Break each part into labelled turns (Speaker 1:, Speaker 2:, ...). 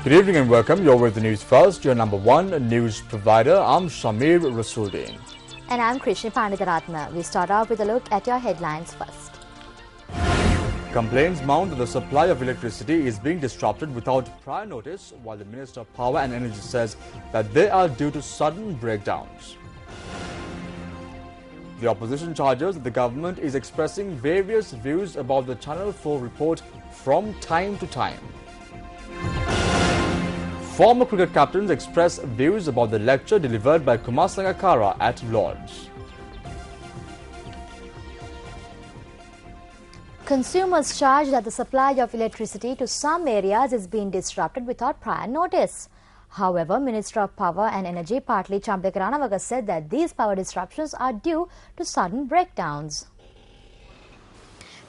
Speaker 1: Good evening and welcome. You're with the news first, your number one news provider. I'm Shamir Rasuldin.
Speaker 2: And I'm Krishna Panditharatna. We start off with a look at your headlines first.
Speaker 1: Complaints mount that the supply of electricity is being disrupted without prior notice, while the Minister of Power and Energy says that they are due to sudden breakdowns. The opposition charges that the government is expressing various views about the Channel 4 report from time to time. Former cricket captains express views about the lecture delivered by Kumar Sangakkara at Lord's.
Speaker 2: Consumers charge that the supply of electricity to some areas is being disrupted without prior notice. However, Minister of Power and Energy Partli Chambekaranawaga said that these power disruptions are due to sudden breakdowns.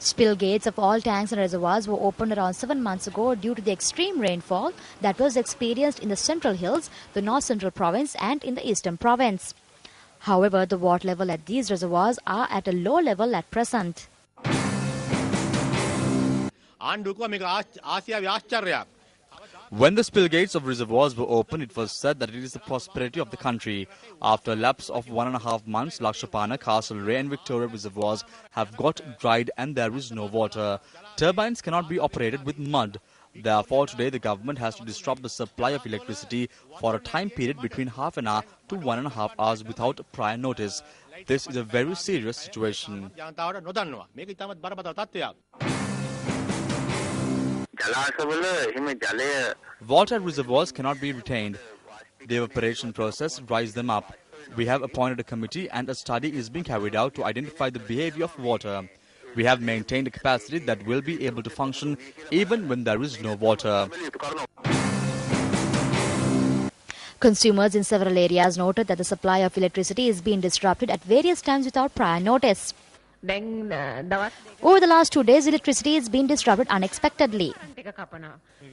Speaker 2: Spill gates of all tanks and reservoirs were opened around 7 months ago due to the extreme rainfall that was experienced in the Central Hills, the North Central Province and in the Eastern Province. However, the water level at these reservoirs are at a low level at present.
Speaker 1: When the spill gates of reservoirs were opened, it was said that it is the prosperity of the country. After a lapse of 1.5 months, Lakshapana, Castlereagh and Victoria reservoirs have got dried and there is no water. Turbines cannot be operated with mud. Therefore, today the government has to disrupt the supply of electricity for a time period between half an hour to 1.5 hours without prior notice. This is a very serious situation. Water reservoirs cannot be retained. The evaporation process dries them up. We have appointed a committee and a study is being carried out to identify the behavior of water. We have maintained a capacity that will be able to function even when there is no water.
Speaker 2: Consumers in several areas noted that the supply of electricity is being disrupted at various times without prior notice. Over the last 2 days, electricity is being disrupted unexpectedly.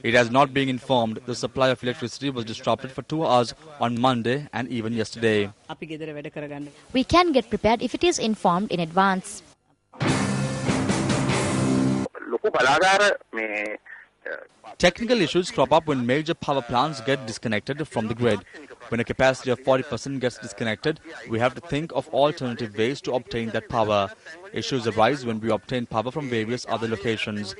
Speaker 1: It has not been informed. The supply of electricity was disrupted for 2 hours on Monday and even yesterday.
Speaker 2: We can get prepared if it is informed in advance.
Speaker 1: Technical issues crop up when major power plants get disconnected from the grid. When a capacity of 40% gets disconnected, we have to think of alternative ways to obtain that power. Issues arise when we obtain power from various other locations.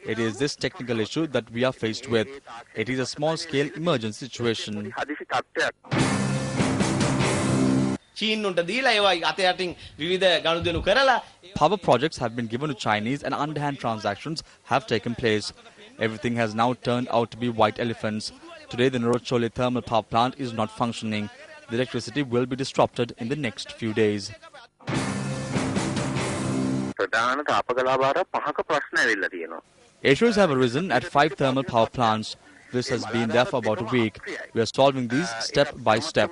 Speaker 1: It is this technical issue that we are faced with. It is a small-scale emergency situation. Power projects have been given to Chinese and underhand transactions have taken place. Everything has now turned out to be white elephants. Today, the Norochole thermal power plant is not functioning. The electricity will be disrupted in the next few days. Issues have arisen at 5 thermal power plants. This has been there for about a week. We are solving these step by step.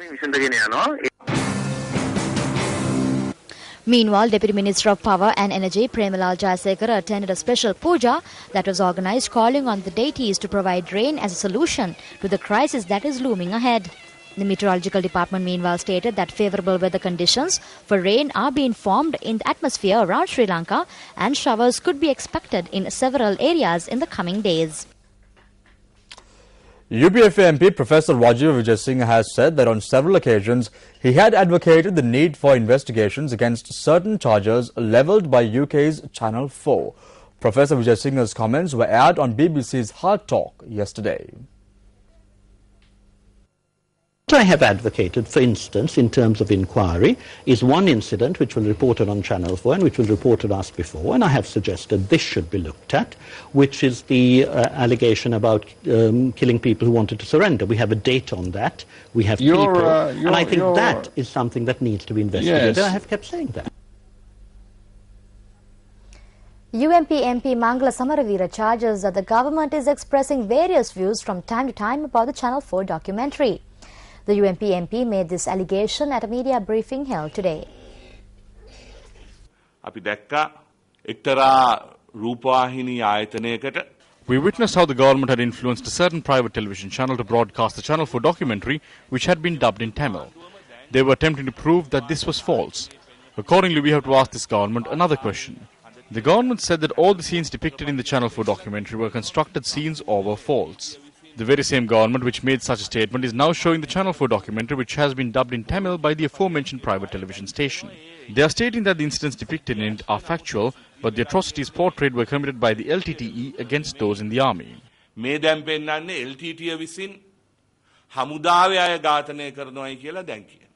Speaker 2: Meanwhile, Deputy Minister of Power and Energy Premalal Jayasekara attended a special puja that was organized calling on the deities to provide rain as a solution to the crisis that is looming ahead. The Meteorological Department meanwhile stated that favourable weather conditions for rain are being formed in the atmosphere around Sri Lanka and showers could be expected in several areas in the coming days.
Speaker 1: UPFA MP Professor Rajiv Vijay Singh has said that on several occasions he had advocated the need for investigations against certain charges levelled by UK's Channel 4. Professor Vijay Singh's comments were aired on BBC's Hard Talk yesterday.
Speaker 3: What I have advocated, for instance, in terms of inquiry, is one incident which was reported on Channel 4 and which was reported us before, and I have suggested this should be looked at, which is the allegation about killing people who wanted to surrender. We have a date on that. We have people, and I think that is something that needs to be investigated. Yes. I have kept saying that.
Speaker 2: UMP MP Mangala Samaravira charges that the government is expressing various views from time to time about the Channel 4 documentary. The UMP MP made this allegation at a media briefing held today.
Speaker 4: We witnessed how the government had influenced a certain private television channel to broadcast the Channel 4 documentary, which had been dubbed in Tamil. They were attempting to prove that this was false. Accordingly, we have to ask this government another question. The government said that all the scenes depicted in the Channel 4 documentary were constructed scenes or were false. The very same government which made such a statement is now showing the Channel 4 documentary which has been dubbed in Tamil by the aforementioned private television station. They are stating that the incidents depicted in it are factual, but the atrocities portrayed were committed by the LTTE against those in the army.
Speaker 5: මේ දැන් පෙන්නන්නේ LTTE විසින් හමුදාවේ අය ඝාතනය කරනවායි කියලා දැන් කියන.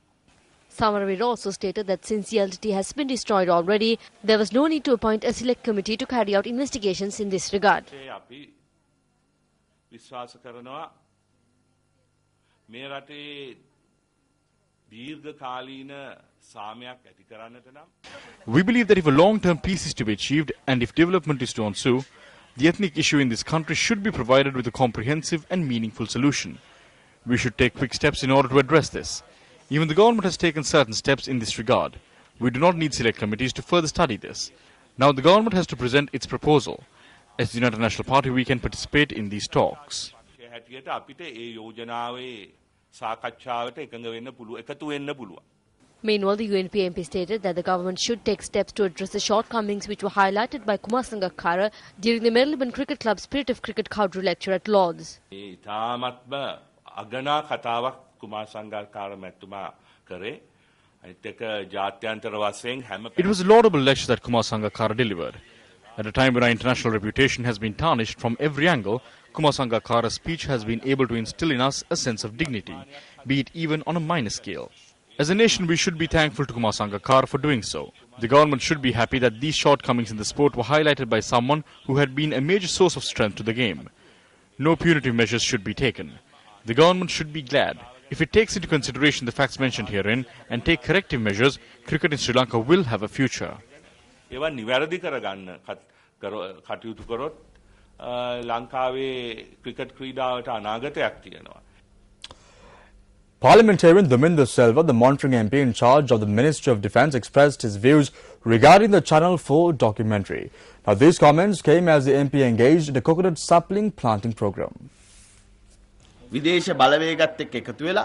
Speaker 6: Samaravira also stated that since the LTT has been destroyed already, there was no need to appoint a select committee to carry out investigations in this regard.
Speaker 5: අපි විශ්වාස කරනවා මේ රටේ දීර්ඝකාලීන සාමයක් ඇති කරන්නට නම්
Speaker 4: We believe that if a long-term peace is to be achieved and if development is to ensue, the ethnic issue in this country should be provided with a comprehensive and meaningful solution. We should take quick steps in order to address this. Even the government has taken certain steps in this regard. We do not need select committees to further study this. Now the government has to present its proposal. As the United National Party, we can participate in these talks.
Speaker 5: හැටියට අපිට ඒ යෝජනාවේ සාකච්ඡාවට එකතු වෙන්න පුළුවන්.
Speaker 6: Meanwhile, the UNP MP stated that the government should take steps to address the shortcomings which were highlighted by Kumar Sangakkara during the Marylebone Cricket Club's Spirit of Cricket Cowdrey lecture at Lord's.
Speaker 5: ඉතාමත්ම අගනා කතාවක් කුමාර් සංගක්කාර මැතිතුමා කරේ. අනිත් එක ජාත්‍යන්තර වශයෙන් හැම
Speaker 4: It was a laudable lecture that Kumar Sangakkara delivered. At a time when our international reputation has been tarnished from every angle, Kumar Sangakkara's speech has been able to instill in us a sense of dignity, be it even on a minor scale. As a nation, we should be thankful to Kumar Sangakkara for doing so. The government should be happy that these shortcomings in the sport were highlighted by someone who had been a major source of strength to the game. No punitive measures should be taken. The government should be glad. If it takes into consideration the facts mentioned herein and take corrective measures, cricket in Sri Lanka will have a future.
Speaker 5: ඒවා නිවැරදි කරගන්න කටයුතු කරොත් ලංකාවේ cricket ක්‍රීඩාවට අනාගතයක් තියෙනවා.
Speaker 1: Parliamentarian Dominder Selva, the monitoring MP in charge of the Ministry of Defence, expressed his views regarding the Channel 4 documentary. Now, these comments came as the MP engaged in a coconut sapling planting program.
Speaker 7: විදේශ බලවේගත් එක්ක එකතු වෙලා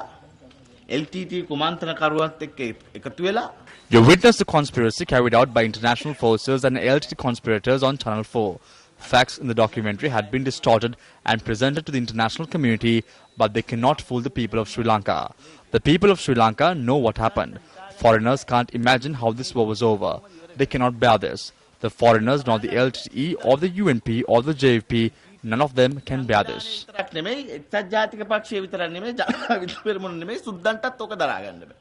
Speaker 7: LTT කුමන්ත්‍රණකරුවත් එක්ක එකතු වෙලා
Speaker 1: You witnessed the conspiracy carried out by international forces and LTT conspirators on Channel 4. Facts in the documentary had been distorted and presented to the international community, but they cannot fool the people of Sri Lanka. The people of Sri Lanka know what happened. Foreigners can't imagine how this war was over. They cannot bear this. The foreigners, not the LTE or the UNP or the JFP, none of them can bear this.
Speaker 7: නෙමෙයි එක්සත් ජාතික පක්ෂය විතරක් නෙමෙයි ජනාධිපති පෙරමුණ නෙමෙයි සුද්දන්ටත් ඔක දරා ගන්න බෑ.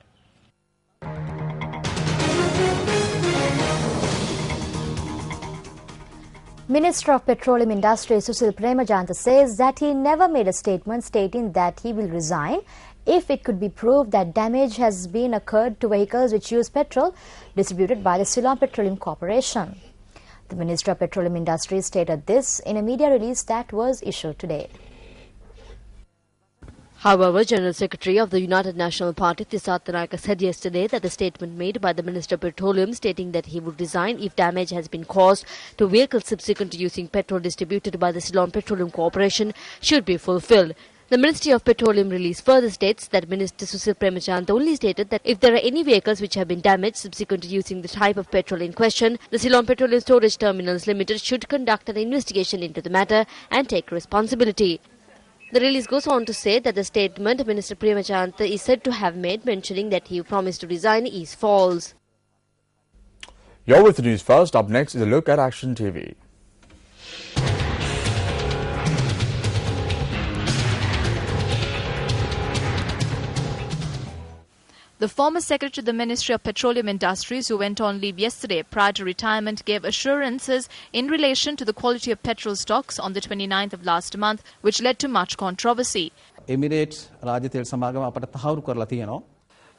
Speaker 2: Minister of Petroleum Industry Susil Premajanta says that he never made a statement stating that he will resign if it could be proved that damage has been occurred to vehicles which use petrol distributed by the Ceylon Petroleum Corporation. The Minister of Petroleum Industry stated this in a media release that was issued today.
Speaker 6: However, General Secretary of the United National Party, Tisat Tanaka, said yesterday that the statement made by the Minister of Petroleum stating that he would resign if damage has been caused to vehicles subsequent to using petrol distributed by the Ceylon Petroleum Corporation should be fulfilled. The Ministry of Petroleum release further states that Minister Susil Premachand only stated that if there are any vehicles which have been damaged subsequent to using the type of petrol in question, the Ceylon Petroleum Storage Terminals Limited should conduct an investigation into the matter and take responsibility. The release goes on to say that the statement Minister Premachand is said to have made mentioning that he promised to resign is false.
Speaker 1: You're with the news first. Up next is a look at Action TV.
Speaker 8: The former Secretary of the Ministry of Petroleum Industries, who went on leave yesterday prior to retirement, gave assurances in relation to the quality of petrol stocks on the 29th of last month, which led to much controversy.
Speaker 9: Emirates රාජ්‍ය තෙල් සමාගම අපට තහවුරු කරලා තියෙනවා.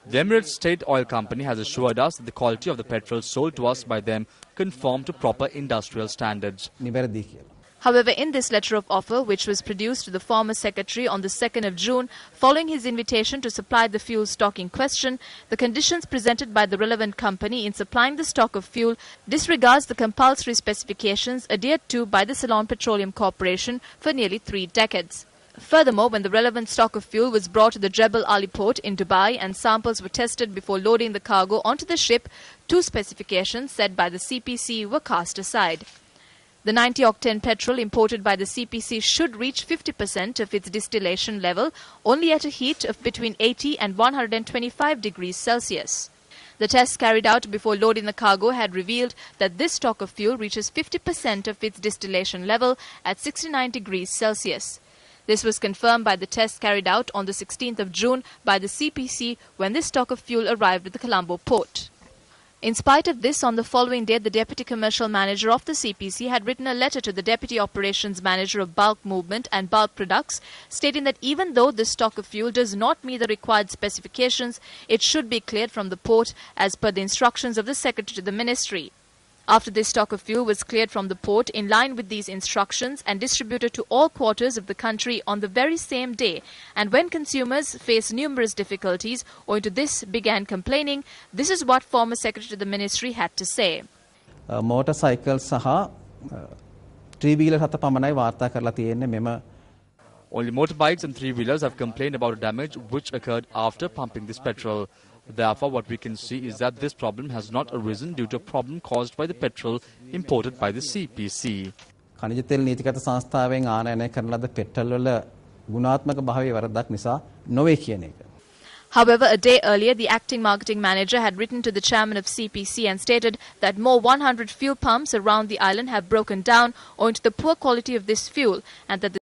Speaker 1: The Emirates State Oil Company has assured us that the quality of the petrol sold to us by them conform to proper industrial standards.
Speaker 9: නිවැරදි කියලා.
Speaker 8: However, in this letter of offer, which was produced to the former secretary on the 2nd of June, following his invitation to supply the fuel stock in question, the conditions presented by the relevant company in supplying the stock of fuel disregards the compulsory specifications adhered to by the Ceylon Petroleum Corporation for nearly 3 decades. Furthermore, when the relevant stock of fuel was brought to the Jebel Ali port in Dubai and samples were tested before loading the cargo onto the ship, 2 specifications set by the CPC were cast aside. The 90-octane petrol imported by the CPC should reach 50% of its distillation level only at a heat of between 80 and 125 degrees Celsius. The tests carried out before loading the cargo had revealed that this stock of fuel reaches 50% of its distillation level at 69 degrees Celsius. This was confirmed by the tests carried out on the 16th of June by the CPC when this stock of fuel arrived at the Colombo port. In spite of this, on the following day, the Deputy Commercial Manager of the CPC had written a letter to the Deputy Operations Manager of Bulk Movement and Bulk Products, stating that even though this stock of fuel does not meet the required specifications, it should be cleared from the port as per the instructions of the Secretary to the Ministry. After this stock of fuel was cleared from the port in line with these instructions and distributed to all quarters of the country on the very same day, and when consumers face numerous difficulties owing to this began complaining, this is what former Secretary to the Ministry had to say.
Speaker 9: motorcycle සහ three-wheeler හත පමණයි වාර්තා කරලා තියෙන්නේ මෙම
Speaker 1: Only motorbikes and three-wheelers have complained about damage which occurred after pumping this petrol. Therefore, what we can see is that this problem has not arisen due to a problem caused by the petrol imported by the CPC.
Speaker 9: खनिज तेल නීතිගත සංස්ථාවෙන් ආනයනය කරන ලද petrol වල ගුණාත්මක භාවයේ වරදක් නිසා නොවේ කියන එක.
Speaker 8: However, a day earlier, the acting marketing manager had written to the chairman of CPC and stated that more 100 fuel pumps around the island have broken down owing to the poor quality of this fuel and that the